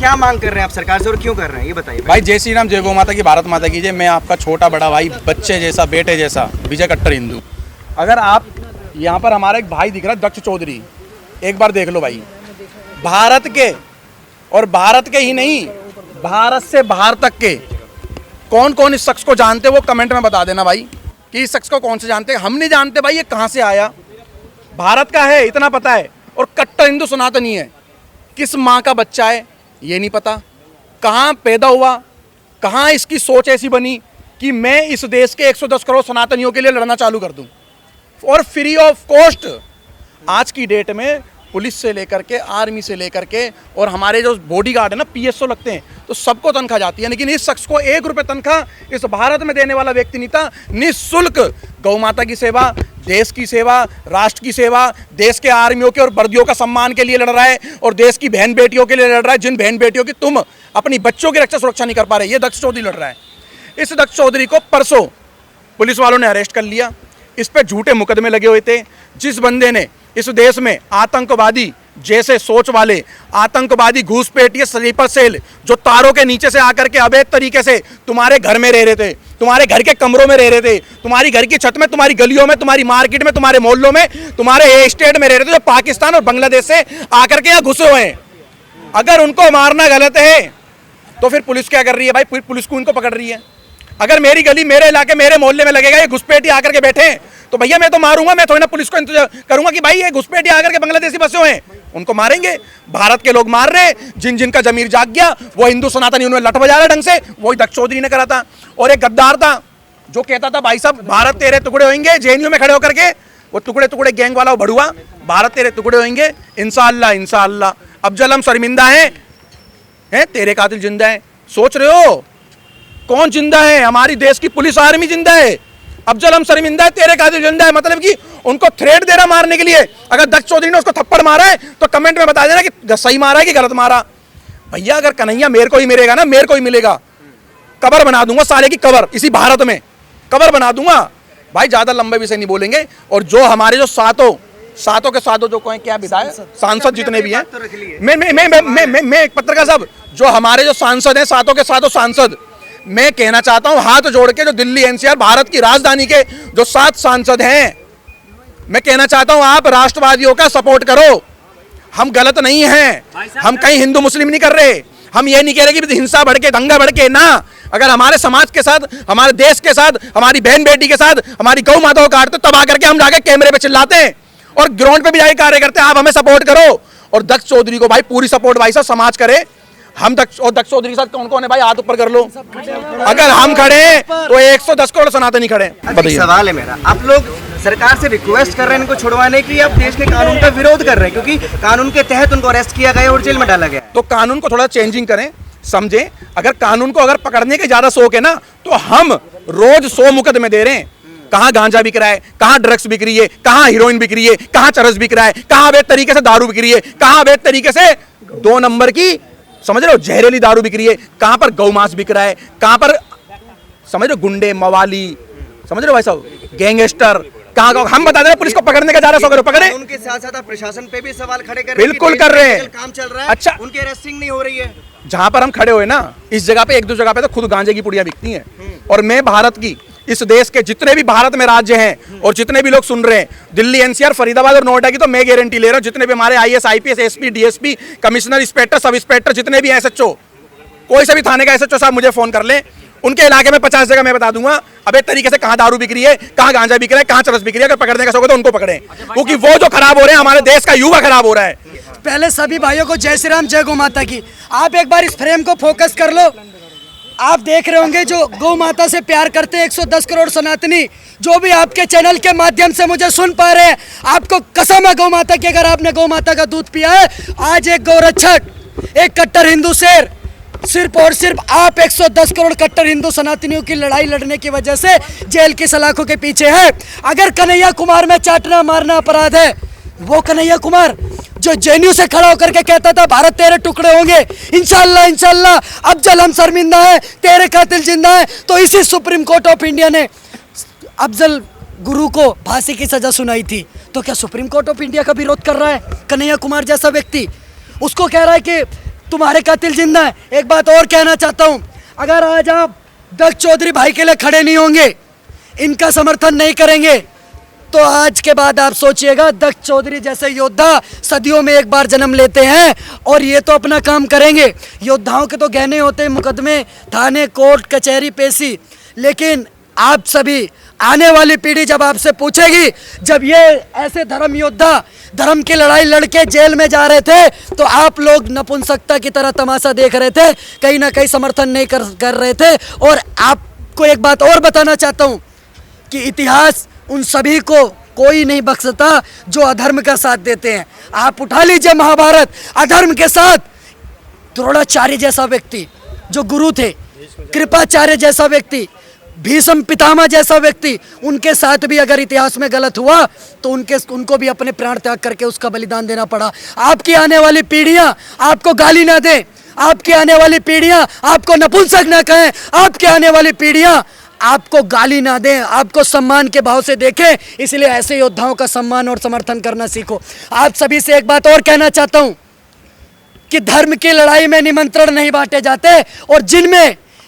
क्या मांग कर रहे हैं आप सरकार से और क्यों कर रहे हैं ये बताइए भाई। जय श्री राम, जय गौ माता की, भारत माता की जय। मैं आपका छोटा बड़ा भाई, बच्चे जैसा, बेटे जैसा विजय कट्टर हिंदू। अगर आप यहाँ पर हमारा एक भाई दिख रहा है दक्ष चौधरी, एक बार देख लो भाई। भारत के, और भारत के ही नहीं, भारत से बाहर तक के कौन कौन इस शख्स को जानते हैं वो कमेंट में बता देना भाई कि इस शख्स को कौन से जानते हैं। हम नहीं जानते भाई ये कहाँ से आया। भारत का है इतना पता है, और कट्टर हिंदू सनातनी है। किस माँ का बच्चा है ये नहीं पता, कहाँ पैदा हुआ, कहाँ इसकी सोच ऐसी बनी कि मैं इस देश के 110 करोड़ सनातनियों के लिए लड़ना चालू कर दूं, और फ्री ऑफ कॉस्ट। आज की डेट में पुलिस से लेकर के, आर्मी से लेकर के, और हमारे जो बॉडीगार्ड है ना, पीएसओ लगते हैं, तो सबको तनख्वाह जाती है। लेकिन इस शख्स को 1 रुपये तनख्वाह इस भारत में देने वाला व्यक्ति नहीं था। निःशुल्क गौ माता की सेवा, देश की सेवा, राष्ट्र की सेवा, देश के आर्मियों के और वर्दियों का सम्मान के लिए लड़ रहा है, और देश की बहन बेटियों के लिए लड़ रहा है, जिन बहन बेटियों की तुम अपनी बच्चों की रक्षा सुरक्षा नहीं कर पा रहे। ये दक्ष चौधरी लड़ रहा है। इस दक्ष चौधरी को परसों पुलिस वालों ने अरेस्ट कर लिया। इस पर झूठे मुकदमे लगे हुए थे। जिस बंदे ने इस देश में आतंकवादी जैसे सोच वाले, आतंकवादी घूसपैठिए स्लीपर सेल जो तारों के नीचे से आकर के अवैध तरीके से तुम्हारे घर में रह रहे थे, तुम्हारे घर के कमरों में रह रहे थे, तुम्हारी घर की छत में, तुम्हारी गलियों में, तुम्हारी मार्केट में, तुम्हारे मोहल्लों में, तुम्हारे स्टेट में रह रहे थे, जो पाकिस्तान और बांग्लादेश से आकर के यहाँ घुसे हुए हैं। अगर उनको मारना गलत है तो फिर पुलिस क्या कर रही है भाई? पुलिस को उनको पकड़ रही है। अगर मेरी गली, मेरे इलाके, मेरे मोहल्ले में लगेगा ये घुसपैठी आकर के बैठे हैं, तो भैया मैं तो मारूंगा। मैं थोड़ी ना पुलिस को इंतजार करूंगा कि भाई ये घुसपैठी आकर के बांग्लादेशी बसे हुए हैं, उनको मारेंगे। भारत के लोग मार रहे, जिनका जमीर जाग गया वो हिंदू सनातनी उन्हें लठ बजा रहे ढंग से, वही दक्ष चौधरी ने करा था। और एक गद्दार था जो कहता था भाई साहब भारत तेरे टुकड़े होंगे, जेएनयू में खड़े होकर के, वो टुकड़े टुकड़े गैंग वाला भड़ुआ, भारत तेरे टुकड़े होंगे इंशाअल्लाह इंशाअल्लाह। अफजल हम शर्मिंदा है, तेरे कातिल जिंदा है। सोच रहे हो कौन जिंदा है? हमारी देश की पुलिस आर्मी जिंदा है। अफजल हम शर्मिंदा है, तेरे कातिल जिंदा है। मतलब कि उनको थ्रेट दे रहा मारने के लिए। अगर दक्ष चौधरी ने उसको थप्पड़ मारा है तो कमेंट में बता देना कि सही मारा है कि गलत मारा। भैया अगर कन्हैया मेरे को ही मिलेगा ना, मेरे को ही मिलेगा, कबर बना दूंगा साले की, कबर इसी भारत में कबर बना दूंगा भाई। ज्यादा लंबे विषय नहीं बोलेंगे। और जो हमारे जो सातों के सातों जो कोई क्या विधायक सांसद जितने भी हैं, मैं एक पत्रकार साहब, जो हमारे जो सांसद हैं, सातों के सातों सांसद, मैं कहना चाहता हूं हाथ जोड़ के, जो दिल्ली एनसीआर भारत की राजधानी के जो 7 सांसद हैं, मैं कहना चाहता हूं आप राष्ट्रवादियों का सपोर्ट करो। हम गलत नहीं हैं, हम कहीं हिंदू मुस्लिम नहीं कर रहे। हम ये नहीं कह रहे कि हिंसा भड़के, दंगा भड़के ना। अगर हमारे समाज के साथ, हमारे देश के साथ, हमारी बहन बेटी के साथ, हमारी गौ माता को काटते, तब आकर के हम जाके कैमरे पे चिल्लाते हैं और ग्राउंड पे भी जाके कार्य करते हैं। आप हमें सपोर्ट करो। और दक्ष चौधरी को भाई पूरी सपोर्ट भाई साहब समाज करे। हम दक्ष चौधरी के साथ कौन कौन है भाई? हाथ ऊपर कर लो। अगर हम खड़े तो 110 करोड़ सनातनी खड़े। बताइए। सवाल है मेरा, आप लोग सरकार से रिक्वेस्ट कर रहे हैं इनको छुड़वाने की, आप देश के कानून का विरोध कर रहे हैं? क्योंकि कानून के तहत उनको अरेस्ट किया गया और जेल में डाला गया। तो कानून को थोड़ा चेंजिंग करें, समझें। अगर कानून को अगर पकड़ने के ज्यादा शौक है ना, तो हम रोज 100 मुकदमे दे रहे हैं। कहाँ गांजा बिक रहा है, कहाँ ड्रग्स बिक रही है, कहाँ हीरोइन बिक रही है, कहाँ चरस बिक रहा है, कहाँ अवैध तरीके से दारू बिक रही है, कहाँ अवैध तरीके से 2 नंबर की समझ रहे हो जहरीली दारू बिक रही है, कहां पर गौमांस बिक रहा है, कहां पर समझ रहे हो गुंडे मवाली, समझ रहे हो भाई साहब गैंगस्टर, कहां हम बता दे पुलिस को पकड़ने का जा रहा है, पकड़े। उनके साथ साथ प्रशासन पे भी सवाल खड़े कर बिल्कुल कर रहे हैं, काम चल रहा है। अच्छा, उनकी अरेस्टिंग नहीं हो रही है। जहां पर हम खड़े हुए ना, इस जगह पे, 1-2 जगह पे तो खुद गांजे की पुड़िया बिकती हैं। और मैं भारत की, इस देश के जितने भी भारत में राज्य हैं और जितने भी लोग सुन रहे हैं, दिल्ली एनसीआर, फरीदाबाद और नोएडा की तो मैं गारंटी ले रहा हूं, जितने भी हमारे IAS, IPS, SP, DSP, commissioner, inspector, sub inspector, जितने भी एसएचओ, कोई से भी थाने का एसएचओ साहब मुझे फोन कर ले, उनके इलाके में 50 जगह मैं बता दूंगा अब एक तरीके से कहां दारू बिक रही है, कहां गांजा बिक रहा है, कहां चरस बिक रही है। अगर पकड़ने का शौक है तो उनको पकड़े, क्योंकि वो जो खराब हो रहे हैं, हमारे देश का युवा खराब हो रहा है। पहले सभी भाइयों को जय श्री राम, जय गौ माता की। आप एक बार इस फ्रेम को फोकस कर लो। आप देख रहे होंगे जो गौ माता से प्यार करते हैं 110 करोड़ सनातनी, जो भी आपके चैनल के माध्यम से मुझे सुन पा रहे हैं, आपको कसम है गौ माता की, अगर आपने गौ माता का दूध पिया है, आज एक गौरक्षक, एक कट्टर हिंदू शेर, सिर्फ और सिर्फ आप 110 करोड़ कट्टर हिंदू सनातनियों की लड़ाई लड़ने की वजह से जेल की सलाखों के पीछे है। अगर कन्हैया कुमार में चाटना मारना अपराध है, वो कन्हैया कुमार जो जेएनयू से खड़ा होकर के कहता था भारत तेरे टुकड़े होंगे, इंशाल्लाह इंशाल्लाह, अफजल हम शर्मिंदा है, तेरे कातिल जिंदा है, तो इसी सुप्रीम कोर्ट ऑफ इंडिया ने अफजल गुरु को फांसी की सजा सुनाई थी। तो क्या सुप्रीम कोर्ट ऑफ इंडिया का विरोध कर रहा है कन्हैया कुमार जैसा व्यक्ति? उसको कह रहा है कि तुम्हारे कातिल जिंदा है। एक बात और कहना चाहता हूं, अगर आज आप दक्ष चौधरी भाई के लिए खड़े नहीं होंगे, इनका समर्थन नहीं करेंगे, तो आज के बाद आप सोचिएगा दक्ष चौधरी जैसे योद्धा सदियों में एक बार जन्म लेते हैं और ये तो अपना काम करेंगे। योद्धाओं के तो गहने होते हैं, मुकदमे, थाने, कोर्ट, कचहरी, पेशी, लेकिन आप सभी आने वाली पीढ़ी जब आपसे पूछेगी, जब ये ऐसे धर्म योद्धा धर्म की लड़ाई लड़के जेल में जा रहे थे तो आप लोग नपुंसकता की तरह तमाशा देख रहे थे, कहीं ना कहीं समर्थन नहीं कर रहे थे। और आपको एक बात और बताना चाहता हूं कि इतिहास उन सभी को कोई नहीं बख्शता जो अधर्म का साथ देते हैं। आप उठा लीजिए महाभारत, अधर्म के साथ द्रोणाचार्य जैसा व्यक्ति जो गुरु थे, कृपाचार्य जैसा व्यक्ति, भीष्म पितामह जैसा व्यक्ति, उनके साथ भी अगर इतिहास में गलत हुआ तो उनको भी अपने प्राण त्याग करके उसका बलिदान देना पड़ा। आपकी आने वाली पीढ़ियां आपको गाली ना दें, आपकी आने वाली पीढ़ियां आपको नपुंसक ना कहें, आपकी आने वाली पीढ़ियां आपको गाली ना दें, आपको सम्मान के भाव से देखें। इसलिए ऐसे योद्धाओं का सम्मान और समर्थन करना सीखो। आप सभी से एक बात और कहना चाहता हूं कि धर्म की लड़ाई में निमंत्रण नहीं बांटे जाते, और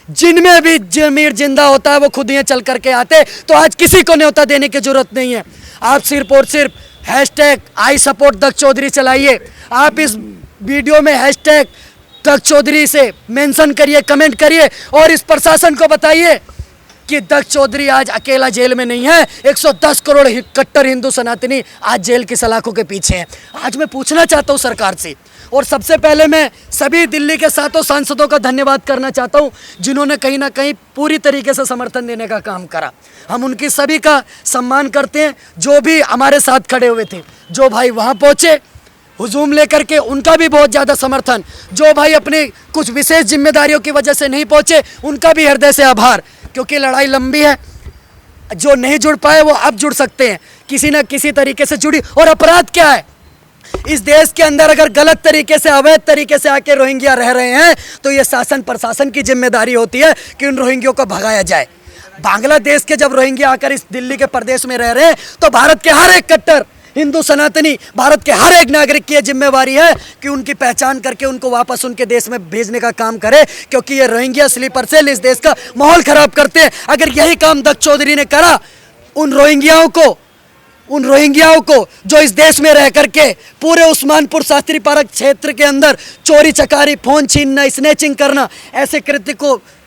जिनमें भी जमीर जिंदा होता है वो खुद ही चल करके आते। तो आज किसी को न्योता देने की जरूरत नहीं है। आप सिर्फ और सिर्फ हैशटैग आई सपोर्ट दक्ष चौधरी चलाइए। आप इस वीडियो में हैशटैग दक्ष चौधरी से मेंशन करिए, कमेंट करिए और इस प्रशासन को बताइए कि दक्ष चौधरी आज अकेला जेल में नहीं है। 110 करोड़ कट्टर हिंदू सनातनी आज जेल की सलाखों के पीछे हैं। आज मैं पूछना चाहता हूं सरकार से, और सबसे पहले मैं सभी दिल्ली के 7 सांसदों का धन्यवाद करना चाहता हूं जिन्होंने कहीं ना कहीं पूरी तरीके से समर्थन देने का काम करा। हम उनकी सभी का सम्मान करते हैं, जो भी हमारे साथ खड़े हुए थे, जो भाई वहां पहुंचे हुजूम लेकर के, उनका भी बहुत ज़्यादा समर्थन, जो भाई अपनी कुछ विशेष जिम्मेदारियों की वजह से नहीं पहुंचे उनका भी हृदय से आभार, क्योंकि लड़ाई लंबी है। जो नहीं जुड़ पाए वो अब जुड़ सकते हैं, किसी न किसी तरीके से जुड़ी। और अपराध क्या है इस देश के अंदर, अगर गलत तरीके से, अवैध तरीके से आके रोहिंग्या रह रहे हैं तो ये शासन प्रशासन की जिम्मेदारी होती है कि उन रोहिंग्यों को भगाया जाए। बांग्लादेश के जब रोहिंग्या आकर इस दिल्ली के प्रदेश में रह रहे हैं तो भारत के हर एक कट्टर हिंदू सनातनी, भारत के हर एक नागरिक की यह जिम्मेवारी है कि उनकी पहचान करके उनको वापस उनके देश में भेजने का काम करे, क्योंकि ये रोहिंग्या स्लीपर सेल इस देश का माहौल खराब करते हैं। अगर यही काम दक्ष चौधरी ने करा, उन रोहिंग्याओं को जो इस देश में रह करके पूरे उस्मानपुर शास्त्री पार्क क्षेत्र के अंदर चोरी चकारी, फोन छीनना, स्नैचिंग करना,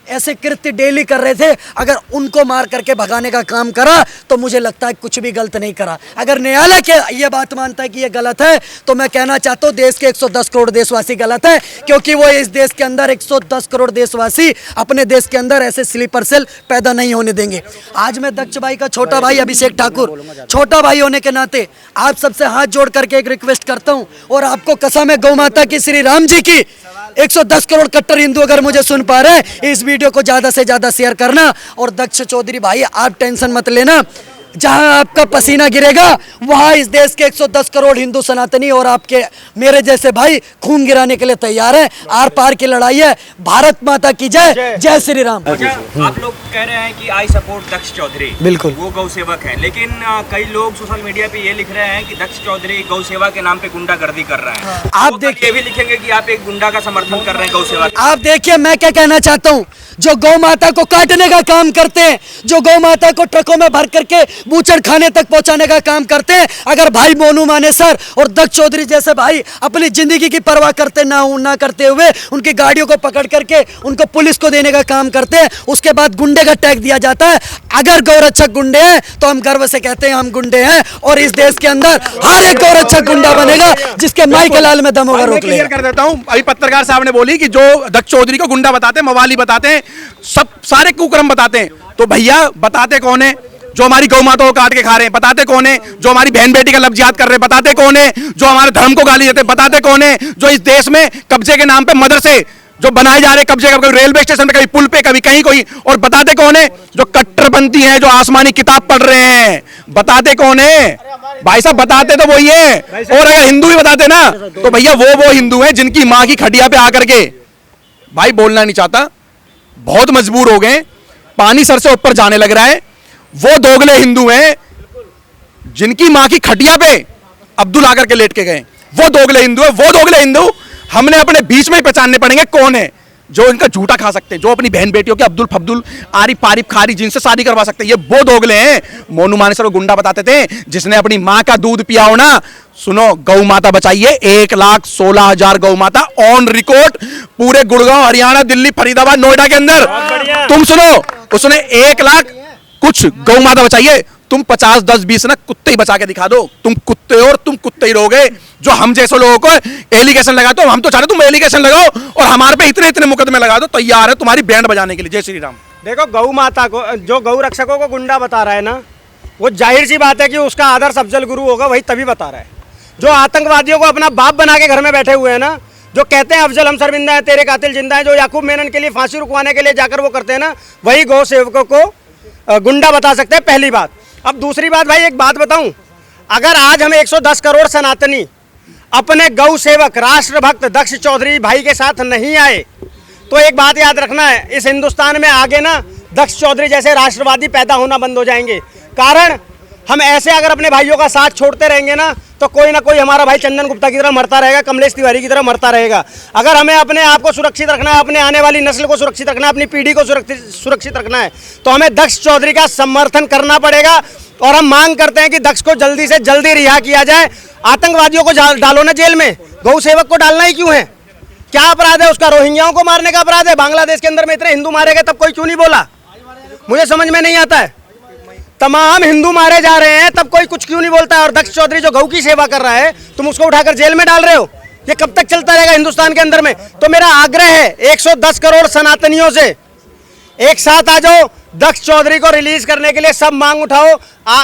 ऐसे कृत्य डेली कर रहे थे, अगर उनको मार करके भगाने का काम करा तो मुझे लगता है कुछ भी गलत नहीं करा। अगर न्यायालय के ये बात मानता है कि ये गलत है तो मैं कहना चाहता हूँ देश के 110 करोड़ देशवासी गलत है, क्योंकि वो इस देश के अंदर 110 करोड़ देशवासी अपने देश के अंदर ऐसे स्लीपर सेल पैदा नहीं होने देंगे। आज मैं दक्ष भाई का छोटा भाई अभिषेक ठाकुर, छोटा भाई होने के नाते आप सबसे हाथ जोड़ करके एक रिक्वेस्ट करता हूँ, और आपको कसम है गौ माता की, श्री राम जी की, 110 करोड़ कट्टर हिंदू अगर मुझे सुन पा रहे हैं, इस वीडियो को ज्यादा से ज्यादा शेयर करना। और दक्ष चौधरी भाई आप टेंशन मत लेना, जहां आपका पसीना गिरेगा वहां इस देश के 110 करोड़ हिंदू सनातनी और आपके मेरे जैसे भाई खून गिराने के लिए तैयार है। आर पार की लड़ाई है। भारत माता की जय, जय श्री राम। आप लोग कह रहे हैं कि आई सपोर्ट दक्ष चौधरी, बिल्कुल वो गौ सेवक हैं, लेकिन कई लोग सोशल मीडिया पे ये लिख रहे हैं कि दक्ष चौधरी गौ सेवा के नाम पे गुंडागर्दी कर रहे हैं। आप देखिए, ये भी लिखेंगे कि आप एक गुंडा का समर्थन कर रहे हैं गौ सेवा। आप देखिए मैं क्या कहना चाहता हूँ, जो गौ माता को काटने का काम करते हैं, जो गौ माता को ट्रकों में भर करके बूचड़ खाने तक पहुंचाने का काम करते हैं, अगर भाई मोनू मानेसर और दक्ष चौधरी जैसे भाई अपनी जिंदगी की परवाह करते ना करते हुए उनकी गाड़ियों को पकड़ करके उनको पुलिस को देने का काम करते हैं, उसके बाद गुंडे का टैग दिया जाता है। अगर गौरक्षक गुंडे हैं तो हम गर्व से कहते हैं हम गुंडे हैं, और इस देश के अंदर हर एक गौरक्षक गुंडा बनेगा जिसके माई के लाल में दम होगा। रोक क्लियर कर देता हूं, अभी पत्रकार साहब ने बोली कि जो दक्ष चौधरी को गुंडा बताते हैं, मवाली बताते हैं, सब सारे कुकर्म बताते हैं, तो भैया बताते कौन है? जो हमारी गौ माता को काट के खा रहे हैं, बताते कौन है? जो हमारी बहन बेटी का लफ्ज याद कर रहे हैं, बताते कौन है? जो हमारे धर्म को गाली देते हैं, बताते कौन है? जो इस देश में कब्जे के नाम पे मदरसे जो बनाए जा रहे, कब्जे, कभी रेलवे स्टेशन पे, कभी पुल पे, कभी कहीं कोई, और बताते कौन है? जो कट्टरपंथी हैं, जो आसमानी किताब पढ़ रहे हैं, बताते कौन है? भाई साहब बताते तो वही है। और अगर हिंदू भी बताते ना तो भैया वो हिंदू हैं जिनकी माँ की खटिया पे आकर के, भाई बोलना नहीं चाहता, बहुत मजबूर हो गए, पानी सर से ऊपर जाने लग रहा है। वो दोगले हिंदू हैं जिनकी मां की खटिया पे अब्दुल आकर के लेट के गए, वो दोगले हिंदू है। वो दोगले हिंदू हमने अपने बीच में ही पहचानने पड़ेंगे कौन है जो इनका झूठा खा सकते हैं, जो अपनी बहन बेटियों के अब्दुल फब्दुल आरिफ पारिफ खारी जिनसे शादी करवा सकते हैं। ये वो दोगले हैं। मोनू मानेसर को गुंडा बताते थे, जिसने अपनी माँ का दूध पिया हो ना। सुनो, गौ माता बचाइए, 1,16,000 गौ माता ऑन रिकॉर्ड पूरे गुड़गांव, हरियाणा, दिल्ली, फरीदाबाद, नोएडा के अंदर। तुम सुनो, उसने 1 लाख कुछ गौ माता बचाइए। तुम 50, 10, 20 ना कुत्ते ही बचा के दिखा दो। तुम कुत्ते हो और तुम कुत्ते ही रहोगे। जो हम जैसे लोगों को एलिगेशन लगाते हो, हम तो चाहते तुम एलिगेशन लगाओ और हमारे पे इतने इतने मुकदमे लगा दो। तैयार है तुम्हारी बैंड बजाने के लिए। जय श्री राम। देखो, गौ माता को, जो गौ रक्षकों को गुंडा बता रहा है ना, वो जाहिर सी बात है कि उसका आदर्श अफजल गुरु होगा, वही तभी बता रहा है। जो आतंकवादियों को अपना बाप बना के घर में बैठे हुए हैं ना, जो कहते हैं अफजल हम शर्मिंदा है, तेरे कातिल जिंदा है, जो याकूब मेनन के लिए फांसी रुकवाने के लिए जाकर वो करते हैं ना, वही गौ सेवकों को गुंडा बता सकते हैं, पहली बात। अब दूसरी बात भाई, एक बात बताऊं, अगर आज हमें 110 करोड़ सनातनी अपने गौ सेवक राष्ट्रभक्त दक्ष चौधरी भाई के साथ नहीं आए, तो एक बात याद रखना है, इस हिंदुस्तान में आगे ना दक्ष चौधरी जैसे राष्ट्रवादी पैदा होना बंद हो जाएंगे। कारण हम ऐसे अगर अपने भाइयों का साथ छोड़ते रहेंगे ना, तो कोई ना कोई हमारा भाई चंदन गुप्ता की तरह मरता रहेगा, कमलेश तिवारी की तरह मरता रहेगा। अगर हमें अपने आप को सुरक्षित रखना है, अपने आने वाली नस्ल को सुरक्षित रखना है, अपनी पीढ़ी को सुरक्षित रखना है, तो हमें दक्ष चौधरी का समर्थन करना पड़ेगा। और हम मांग करते हैं कि दक्ष को जल्दी से जल्दी रिहा किया जाए। आतंकवादियों को डालो ना जेल में, गौ सेवक को डालना ही क्यों है? क्या अपराध है उसका? रोहिंग्याओं को मारने का अपराध है। बांग्लादेश के अंदर में इतने हिंदू मारे गए, तब कोई क्यों नहीं बोला? मुझे समझ में नहीं आता है। तमाम हिंदू मारे जा रहे हैं, तब कोई कुछ क्यों नहीं बोलता है? और दक्ष चौधरी जो गौ की सेवा कर रहा है, तुम उसको उठाकर जेल में डाल रहे हो। ये कब तक चलता रहेगा हिंदुस्तान के अंदर में? तो मेरा आग्रह है 110 करोड़ सनातनियों से, एक साथ आ जाओ, दक्ष चौधरी को रिलीज करने के लिए सब मांग उठाओ।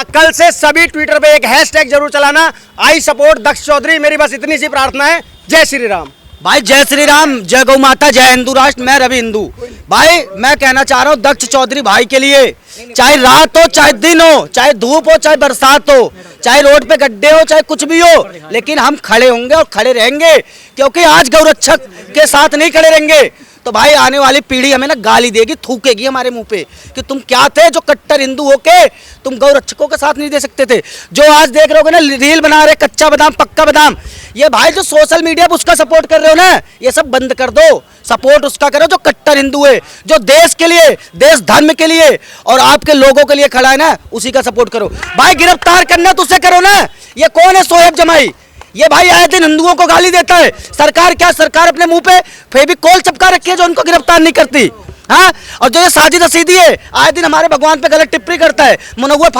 कल से सभी ट्विटर पे एक हैशटैग जरूर चलाना, आई सपोर्ट दक्ष चौधरी। मेरी बस इतनी सी प्रार्थना है। जय श्री राम। भाई जय श्री राम, जय गौ माता, जय हिंदू राष्ट्र। मैं रवि हिंदू। भाई मैं कहना चाह रहा हूँ दक्ष चौधरी भाई के लिए, चाहे रात हो, चाहे दिन हो, चाहे धूप हो, चाहे बरसात हो, चाहे रोड पे गड्ढे हो, चाहे कुछ भी हो, लेकिन हम खड़े होंगे और खड़े रहेंगे। क्योंकि आज गौरक्षक के साथ नहीं खड़े रहेंगे तो भाई आने वाली पीढ़ी हमें ना गाली देगी, थूकेगी हमारे मुंह पे कि तुम क्या थे जो कट्टर हिंदू होके तुम गौरक्षकों के साथ नहीं दे सकते थे। जो आज देख रहे हो ना रील बना रहे कच्चा बादाम पक्का बादाम, ये भाई जो सोशल मीडिया पे उसका सपोर्ट कर रहे हो ना, ये सब बंद कर दो। सपोर्ट उसका करो जो कट्टर हिंदू है, जो देश के लिए, देश धर्म के लिए और आपके लोगों के लिए खड़ा है ना, उसी का सपोर्ट करो। भाई गिरफ्तार करना तो उसे करो ना। ये कौन है शोएब जमाई? ये भाई आए दिन हिंदुओं को गाली देता है। सरकार क्या, सरकार अपने मुंह पे फेविकोल चिपका रखी है जो उनको गिरफ्तार नहीं करती। हाँ, और जो ये साजिद रसीदी है, आए दिन हमारे भगवान पे गलत टिप्पणी करता है। मुनव्वर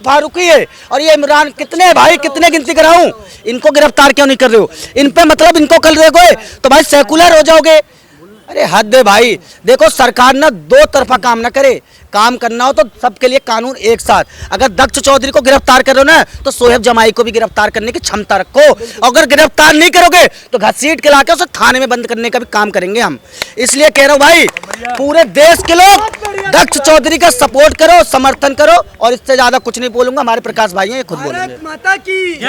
फारूकी है और ये इमरान, कितने भाई, कितने गिनती कराऊं? इनको गिरफ्तार क्यों नहीं कर रहे हो? इन पे मतलब इनको कर रहे हो तो भाई सेकुलर हो जाओगे। अरे हद है भाई। देखो सरकार ना दो तरफा काम ना करे, काम करना हो तो सबके लिए कानून एक साथ। अगर दक्ष चौधरी को गिरफ्तार करो ना, तो शोएब जमाई को भी गिरफ्तार करने की क्षमता रखो। अगर गिरफ्तार नहीं करोगे तो घसीट के लाके उसे थाने में बंद करने का भी काम करेंगे हम। इसलिए कह रहा हूँ भाई, पूरे देश के लोग दक्ष चौधरी का सपोर्ट करो, समर्थन करो। और इससे ज्यादा कुछ नहीं बोलूंगा, हमारे प्रकाश भाई हैं, ये खुद बोलेंगे। माता की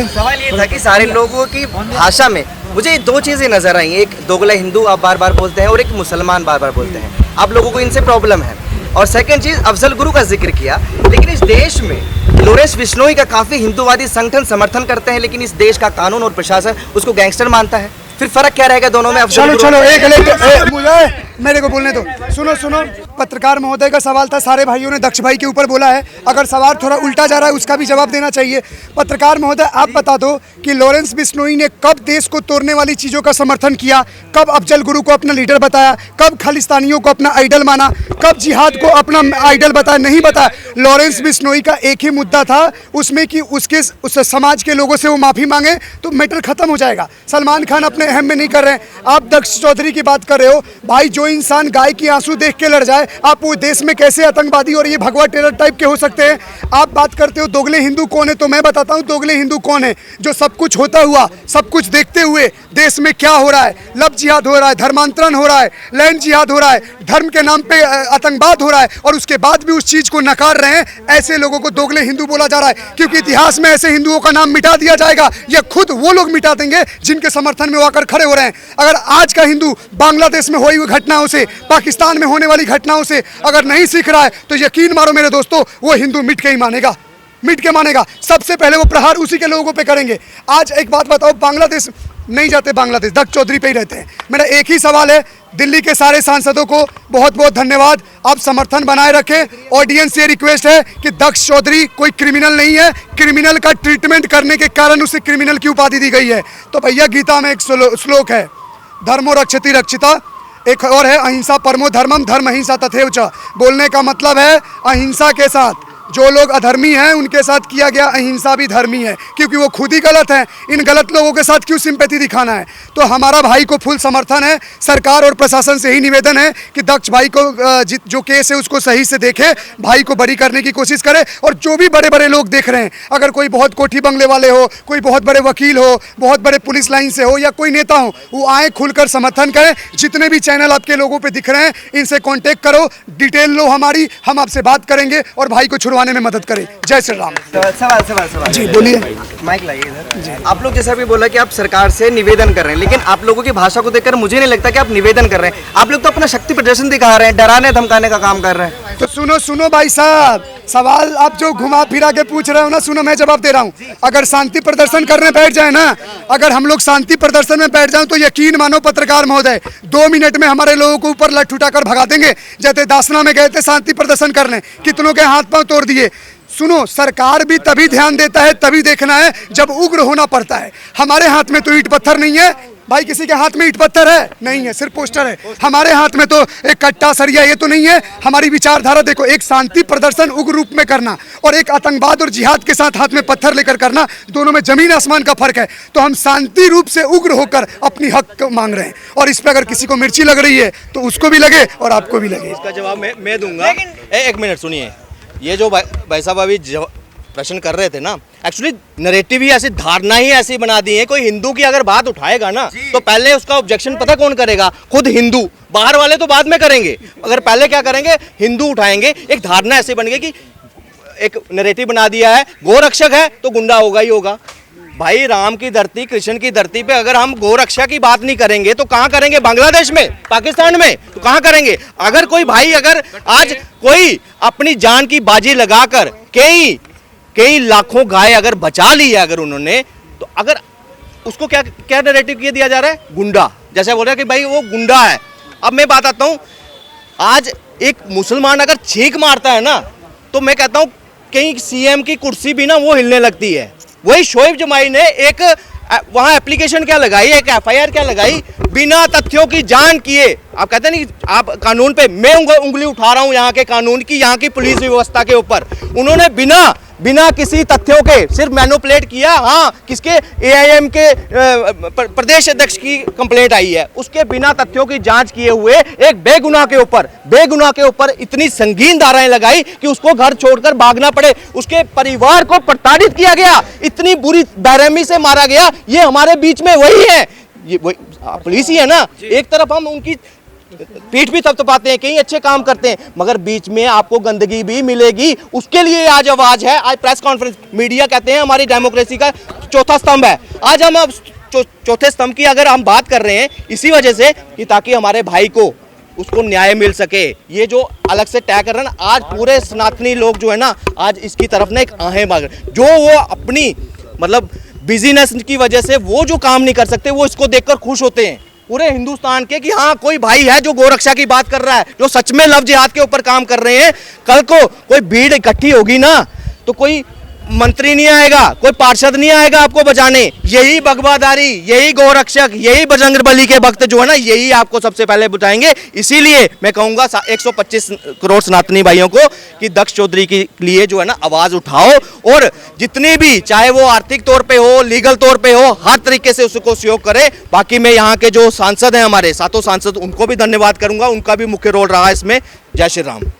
सवाल ये था कि सारे लोगों की भाषा में मुझे दो चीजें नजर आई। एक दोगला हिंदू आप बार बार बोलते हैं और एक मुसलमान बार बार बोलते हैं। आप लोगों को इनसे प्रॉब्लम है। और सेकंड चीज, अफजल गुरु का जिक्र किया, लेकिन इस देश में लोरेंस बिश्नोई का काफी हिंदूवादी संगठन समर्थन करते हैं, लेकिन इस देश का कानून और प्रशासन उसको गैंगस्टर मानता है। फिर फर्क क्या रहेगा दोनों में? चलो मुझे मेरे को बोलने दो। सुनो, पत्रकार महोदय का सवाल था, सारे भाइयों ने दक्ष भाई के ऊपर बोला है। अगर सवाल थोड़ा उल्टा जा रहा है उसका भी जवाब देना चाहिए। पत्रकार महोदय आप बता दो कि लोरेंस बिश्नोई ने कब देश को तोड़ने वाली चीज़ों का समर्थन किया, कब अफजल गुरु को अपना लीडर बताया, कब खालिस्तानियों को अपना आइडल माना, कब जिहाद को अपना आइडल बताया? नहीं बताया। लोरेंस बिश्नोई का एक ही मुद्दा था उसमें कि उस समाज के लोगों से वो माफ़ी मांगे तो मैटर खत्म हो जाएगा। सलमान खान अपने अहम में नहीं कर रहे हैं। आप दक्ष चौधरी की बात कर रहे हो। भाई जो इंसान गाय की आंसू देख के लड़ जाए, आप वो देश में कैसे आतंकवादी और ये भगवा टेरर टाइप के हो सकते हैं? आप बात करते हो दोगले हिंदू कौन है, तो मैं बताता हूँ दोगले हिंदू कौन है। जो सब कुछ होता हुआ, सब कुछ देखते हुए देश में क्या हो रहा है, लव जिहाद हो रहा है, धर्मांतरण हो रहा है, लैंड जिहाद हो रहा है, धर्म के नाम पे आतंकवाद हो रहा है, और उसके बाद भी उस चीज को नकार रहे हैं, ऐसे लोगों को दोगले हिंदू बोला जा रहा है। क्योंकि इतिहास में ऐसे हिंदुओं का नाम मिटा दिया जाएगा, या खुद वो लोग मिटा देंगे जिनके समर्थन में वो आकर खड़े हो रहे हैं। अगर आज का हिंदू बांग्लादेश में हुई घटनाओं से, पाकिस्तान में होने वाली घटनाओं से अगर नहीं सीख रहा है, तो यकीन मारो मेरे दोस्तों, वो हिंदू मिट के ही मानेगा, मिट के मानेगा। सबसे पहले वो प्रहार उसी के लोगों पे करेंगे। आज एक बात बताओ, बांग्लादेश नहीं जाते बांग्लादेश, दक्ष चौधरी पे ही रहते हैं। मेरा एक ही सवाल है, दिल्ली के सारे सांसदों को बहुत बहुत धन्यवाद, आप समर्थन बनाए रखें। ऑडियंस से रिक्वेस्ट है कि दक्ष चौधरी कोई क्रिमिनल नहीं है, क्रिमिनल का ट्रीटमेंट करने के कारण उसे क्रिमिनल की उपाधि दी गई है। तो भैया गीता में एक श्लोक है, धर्मो रक्षति रक्षिता, एक और है अहिंसा परमो धर्मम, धर्म अहिंसा तथैव च। बोलने का मतलब है अहिंसा के साथ जो लोग अधर्मी हैं उनके साथ किया गया अहिंसा भी धर्मी है, क्योंकि वो खुद ही गलत हैं। इन गलत लोगों के साथ क्यों सिंपैथी दिखाना है। तो हमारा भाई को फुल समर्थन है। सरकार और प्रशासन से ही निवेदन है कि दक्ष भाई को जो केस है उसको सही से देखे, भाई को बरी करने की कोशिश करे। और जो भी बड़े बड़े लोग देख रहे हैं, अगर कोई बहुत कोठी बंगले वाले हो, कोई बहुत बड़े वकील हो, बहुत बड़े पुलिस लाइन से हो, या कोई नेता हो, वो आए खुलकर समर्थन करें। जितने भी चैनल आपके लोगों पर दिख रहे हैं इनसे कॉन्टेक्ट करो, डिटेल लो हमारी, हम आपसे बात करेंगे और भाई को छुड़वाने में मदद करें। जय श्री राम। सवाल जी बोलिए। माइक लाइए इधर। आप लोग जैसा भी बोला कि आप सरकार से निवेदन कर रहे हैं, लेकिन आप लोगों की भाषा को देखकर मुझे नहीं लगता कि आप निवेदन कर रहे हैं। आप लोग तो अपना शक्ति प्रदर्शन दिखा रहे हैं, डराने धमकाने का काम कर रहे हैं। तो सुनो भाई साहब, सवाल आप जो घुमा फिरा के पूछ रहे हो ना, सुनो मैं जवाब दे रहा हूँ। अगर शांति प्रदर्शन करने बैठ जाए ना, अगर हम लोग शांति प्रदर्शन में बैठ जाएं तो यकीन मानो पत्रकार महोदय 2 मिनट में हमारे लोगों को ऊपर लठ उठाकर भगा देंगे। जैसे दासना में गए थे शांति प्रदर्शन करने, कितनों के हाथ पांव तोड़ दिए। सुनो, सरकार भी तभी ध्यान देता है, तभी देखना है जब उग्र होना पड़ता है। हमारे हाथ में तो ईंट पत्थर नहीं है भाई, किसी के हाथ में ईंट पत्थर है नहीं है, सिर्फ पोस्टर है। हमारे हाथ में तो एक कट्टा सरिया ये तो नहीं है। हमारी विचारधारा देखो, एक शांति प्रदर्शन उग्र रूप में करना और एक आतंकवाद और जिहाद के साथ हाथ में पत्थर लेकर करना, दोनों में जमीन आसमान का फर्क है। तो हम शांति रूप से उग्र होकर अपनी हक मांग रहे हैं, और इस पर अगर किसी को मिर्ची लग रही है तो उसको भी लगे और आपको भी लगे। इसका जवाब मैं दूंगा। एक मिनट सुनिए, ये जो भाई साहब अभी प्रश्न कर रहे थे ना, एक्चुअली नरेटिव ही ऐसी, धारणा ही ऐसी बना दी है। कोई हिंदू की अगर बात उठाएगा ना तो पहले उसका ऑब्जेक्शन पता कौन करेगा? खुद हिंदू। बाहर वाले तो बाद में करेंगे, अगर पहले क्या करेंगे? हिंदू उठाएंगे। एक धारणा ऐसी बन गई कि एक नरेटिव बना दिया है, गोरक्षक है तो गुंडा होगा ही होगा। भाई राम की धरती, कृष्ण की धरती पे अगर हम गोरक्षा की बात नहीं करेंगे तो कहाँ करेंगे? बांग्लादेश में, पाकिस्तान में, तो कहाँ करेंगे? अगर कोई भाई, अगर आज कोई अपनी जान की बाजी लगाकर कई लाखों गाय अगर बचा ली है अगर उन्होंने, तो अगर उसको क्या नैरेटिव किया दिया जा रहा है? गुंडा। जैसे बोल रहा है कि भाई वो गुंडा है। अब मैं बात आता हूँ, आज एक मुसलमान अगर छींक मारता है ना, तो मैं कहता हूँ कहीं सीएम की कुर्सी भी ना वो हिलने लगती है। वही शोएब जमाई ने एक वहां एप्लीकेशन क्या लगाई, एक एफआईआर क्या लगाई, बिना तथ्यों की जांच किए। आप कहते नहीं, आप कानून पे, मैं उंगली उठा रहा हूं यहाँ के कानून की, यहाँ की पुलिस व्यवस्था के ऊपर। उन्होंने बिना किसी तथ्यों के सिर्फ मैनिपुलेट किया। हाँ, किसके? एआईएम के प्रदेश अध्यक्ष की कंप्लेंट आई है, उसके बिना तथ्यों की जांच किए हुए एक बेगुनाह के ऊपर इतनी संगीन धाराएं लगाई कि उसको घर छोड़कर भागना पड़े, उसके परिवार को प्रताड़ित किया गया, इतनी बुरी बेरहमी से मारा गया। ये हमारे बीच में वही है, ये वही पुलिस ही है ना। एक तरफ हम उनकी पीठ भी थपथपाते हैं, कई अच्छे काम करते हैं, मगर बीच में आपको गंदगी भी मिलेगी। उसके लिए आज आवाज है, आज प्रेस कॉन्फ्रेंस। मीडिया कहते हैं हमारी डेमोक्रेसी का चौथा स्तंभ है। आज हम चौथे स्तंभ की अगर हम बात कर रहे हैं इसी वजह से कि ताकि हमारे भाई को उसको न्याय मिल सके। ये जो अलग से तय कर रहे हैं ना, आज पूरे सनातनी लोग जो है ना, आज इसकी तरफ ना एक आहें मांग रहे, जो वो अपनी मतलब बिजीनेस की वजह से वो जो काम नहीं कर सकते, वो इसको देखकर खुश होते हैं पूरे हिंदुस्तान के, कि हाँ कोई भाई है जो गोरक्षा की बात कर रहा है, जो सच में लव जिहाद के ऊपर काम कर रहे हैं। कल को कोई भीड़ इकट्ठी होगी ना, तो कोई मंत्री नहीं आएगा, कोई पार्षद नहीं आएगा आपको बचाने। यही भगवादारी, यही गोरक्षक, यही बजरंगबली के भक्त जो है ना, यही आपको सबसे पहले बुझाएंगे। इसीलिए मैं कहूंगा 125 करोड़ सनातनी भाइयों को कि दक्ष चौधरी के लिए जो है ना आवाज उठाओ, और जितनी भी, चाहे वो आर्थिक तौर पे हो, लीगल तौर पे हो, हर तरीके से उसको सहयोग करे। बाकी मैं यहाँ के जो सांसद हैं, हमारे 7 सांसद, उनको भी धन्यवाद करूंगा, उनका भी मुख्य रोल रहा है इसमें। जय श्री राम।